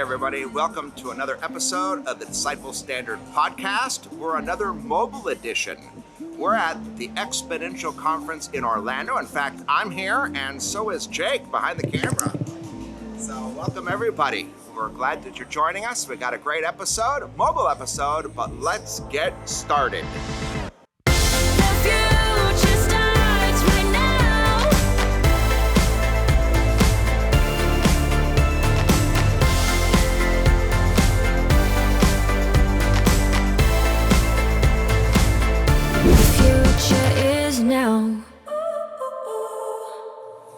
everybody. Welcome to another episode of the Disciple Standard Podcast. We're another mobile edition. We're at the Exponential Conference in Orlando. In fact, I'm here, and so is Jake behind the camera. So welcome, everybody. We're glad that you're joining us. We got a great episode, mobile episode, but let's get started.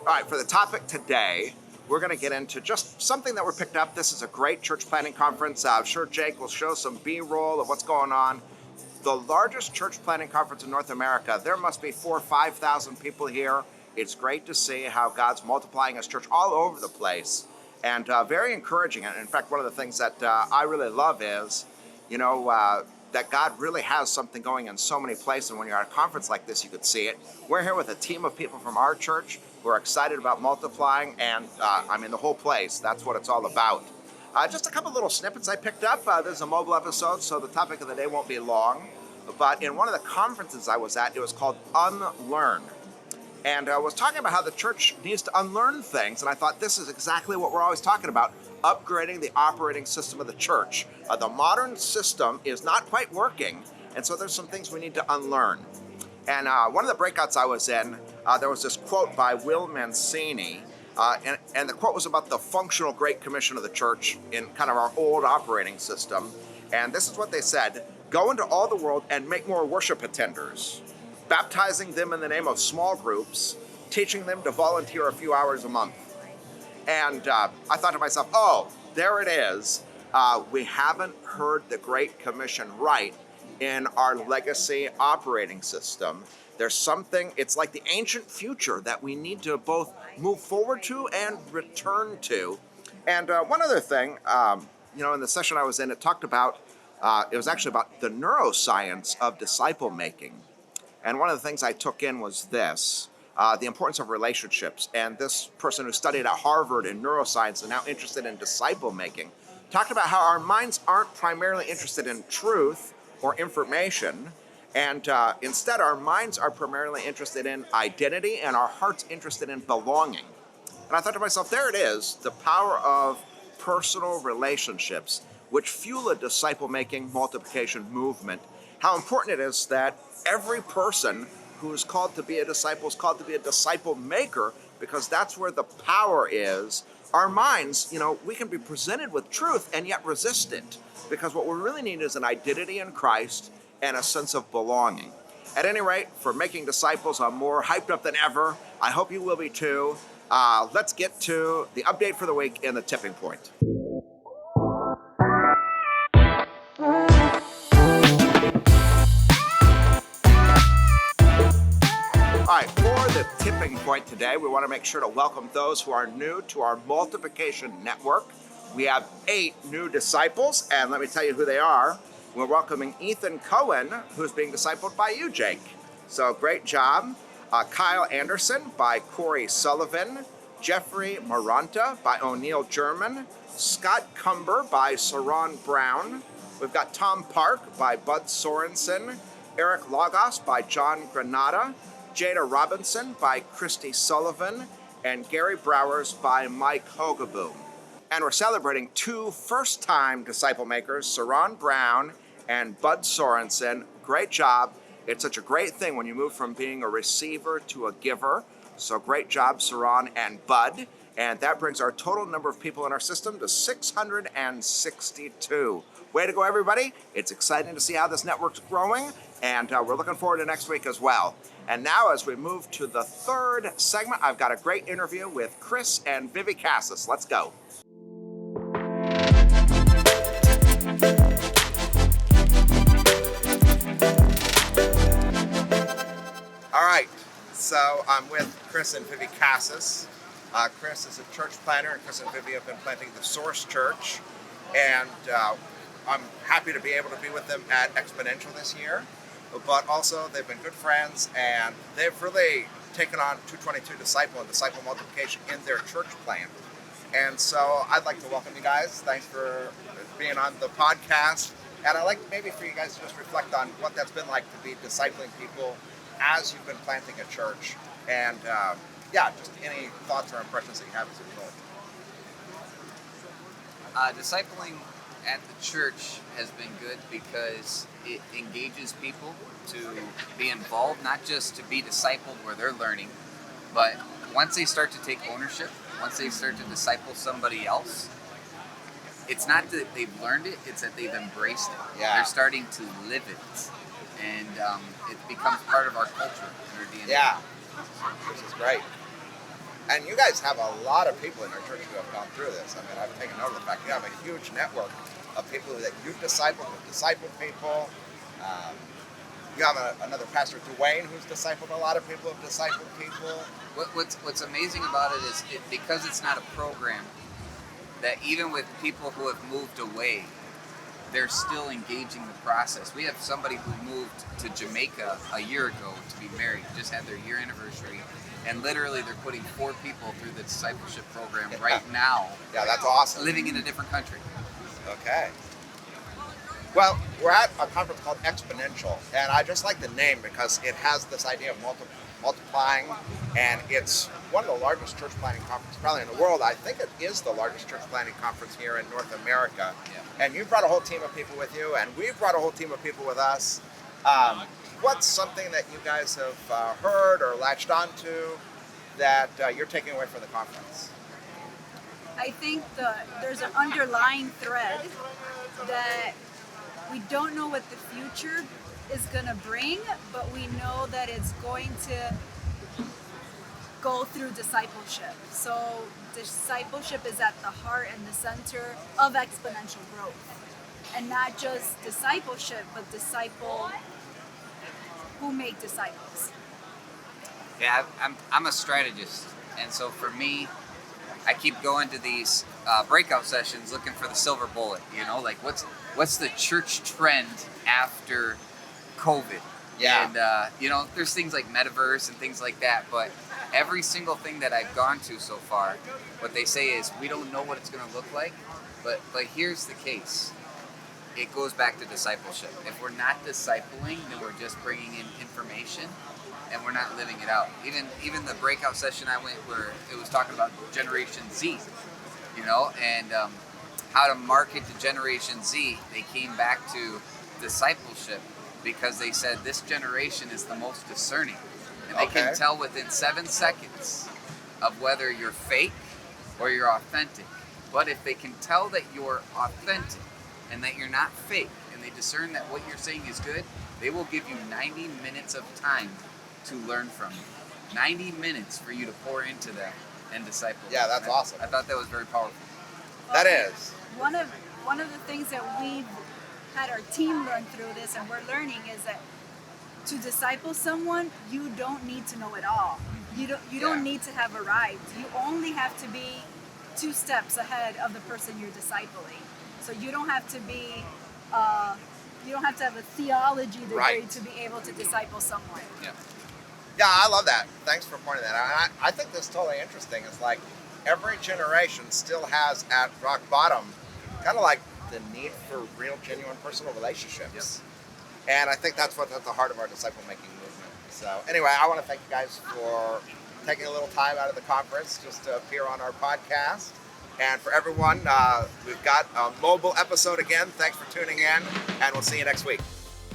All right, for the topic today, we're going to get into just something that we picked up. This is a great church planting conference. I'm sure Jake will show some B-roll of what's going on. The largest church planting conference in North America. There must be 4,000 or 5,000 people here. It's great to see how God's multiplying His church all over the place, and very encouraging. And in fact, one of the things that I really love is, that God really has something going in so many places. And when you're at a conference like this, you could see it. We're here with a team of people from our church who are excited about multiplying, and the whole place. That's what it's all about. Just a couple little snippets I picked up. This is a mobile episode, so the topic of the day won't be long. But in one of the conferences I was at, it was called Unlearn. And I was talking about how the church needs to unlearn things, and I thought this is exactly what we're always talking about, upgrading the operating system of the church. The modern system is not quite working, and so there's some things we need to unlearn. And one of the breakouts I was in, there was this quote by Will Mancini, and the quote was about the functional Great Commission of the church in kind of our old operating system. And this is what they said: go into all the world and make more worship attenders, baptizing them in the name of small groups, teaching them to volunteer a few hours a month. And I thought to myself, oh, there it is. We haven't heard the Great Commission right in our legacy operating system. There's something, it's like the ancient future that we need to both move forward to and return to. And one other thing, in the session I was in, it talked about, it was actually about the neuroscience of disciple making. And one of the things I took in was this, the importance of relationships. And this person who studied at Harvard in neuroscience and now interested in disciple making talked about how our minds aren't primarily interested in truth or information, and instead our minds are primarily interested in identity and our heart's interested in belonging. And I thought to myself, there it is, the power of personal relationships, which fuel a disciple-making multiplication movement. How important it is that every person who's called to be a disciple is called to be a disciple maker, because that's where the power is. Our minds, we can be presented with truth and yet resist it, because what we really need is an identity in Christ and a sense of belonging. At any rate, for making disciples, I'm more hyped up than ever. I hope you will be too. Let's get to the update for the week in the tipping point. All right, for the tipping point today, we want to make sure to welcome those who are new to our multiplication network. We have 8 new disciples, and let me tell you who they are. We're welcoming Ethan Cohen, who's being discipled by you, Jake. So great job. Kyle Anderson by Corey Sullivan. Jeffrey Maranta by O'Neill German. Scott Cumber by Saron Brown. We've got Tom Park by Bud Sorensen. Eric Lagos by John Granada. Jada Robinson by Christy Sullivan. And Gary Browers by Mike Hogaboom. And we're celebrating 2 first-time disciple makers, Saron Brown and Bud Sorensen. Great job. It's such a great thing when you move from being a receiver to a giver. So great job, Saron and Bud. And that brings our total number of people in our system to 662. Way to go, everybody. It's exciting to see how this network's growing, and we're looking forward to next week as well. And now, as we move to the third segment, I've got a great interview with Chris and Vivi Cassis. Let's go. All right, so I'm with Chris and Vivi Cassis. Chris is a church planter, and Chris and Vivi have been planting the Source Church. And I'm happy to be able to be with them at Exponential this year. But also, they've been good friends, and they've really taken on 222 Disciple and Disciple Multiplication in their church plant. And so I'd like to welcome you guys. Thanks for being on the podcast. And I'd like maybe for you guys to just reflect on what that's been like to be discipling people as you've been planting a church. And just any thoughts or impressions that you have as a result. Discipling at the church has been good because it engages people to be involved, not just to be discipled where they're learning, but once they start to take ownership, once they start to disciple somebody else, it's not that they've learned it, it's that they've embraced it. Yeah. They're starting to live it, and it becomes part of our culture and our DNA. Yeah, which is great. And you guys have a lot of people in our church who have gone through this. I mean, I've taken note of the fact you have a huge network of people that you've discipled, who've discipled people. You have another pastor, Dwayne, who's discipled a lot of people, who've discipled people. What's amazing about it is because it's not a program, that even with people who have moved away, they're still engaging the process. We have somebody who moved to Jamaica a year ago to be married, just had their year anniversary, and literally they're putting 4 people through the discipleship program right now. Yeah, that's awesome. Living in a different country. Okay. Well, we're at a conference called Exponential, and I just like the name because it has this idea of multiplying, and it's one of the largest church planting conferences probably in the world. I think it is the largest church planting conference here in North America. Yeah. And you've brought a whole team of people with you, and we've brought a whole team of people with us. What's something that you guys have heard or latched onto that you're taking away from the conference? I think there's an underlying thread that we don't know what the future is going to bring, but we know that it's going to go through discipleship. So discipleship is at the heart and the center of exponential growth. And not just discipleship, but disciple who make disciples. Yeah, I'm a strategist, and so for me, I keep going to these breakout sessions looking for the silver bullet. You know, like what's the church trend after COVID? Yeah. And there's things like metaverse and things like that, but every single thing that I've gone to so far, what they say is we don't know what it's going to look like, but here's the case. It goes back to discipleship. If we're not discipling, then we're just bringing in information, and we're not living it out. Even the breakout session I went where it was talking about Generation Z, and how to market to Generation Z, they came back to discipleship because they said this generation is the most discerning. And they can tell within 7 seconds of whether you're fake or you're authentic. But if they can tell that you're authentic and that you're not fake, and they discern that what you're saying is good, they will give you 90 minutes of time to learn from you. 90 minutes for you to pour into them and disciple them. Yeah, that's awesome. I thought that was very powerful. That is. One of the things that we've had our team learn through this, and we're learning, is that to disciple someone, you don't need to know it all. You don't need to have arrived. You only have to be 2 steps ahead of the person you're discipling. So you don't have to be you don't have to have a theology degree to be able to disciple someone. Yeah, I love that. Thanks for pointing that out. I think this is totally interesting. It's like every generation still has at rock bottom kind of like the need for real, genuine personal relationships. Yep. And I think that's what's at the heart of our disciple-making movement. So anyway, I want to thank you guys for taking a little time out of the conference just to appear on our podcast. And for everyone, we've got a mobile episode again. Thanks for tuning in, and we'll see you next week.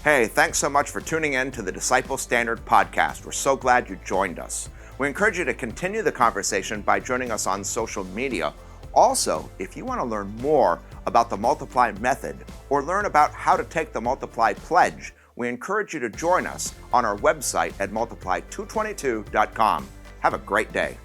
Hey, thanks so much for tuning in to the Disciple Standard podcast. We're so glad you joined us. We encourage you to continue the conversation by joining us on social media. Also, if you want to learn more about the Multiply method or learn about how to take the Multiply pledge, we encourage you to join us on our website at multiply222.com. Have a great day.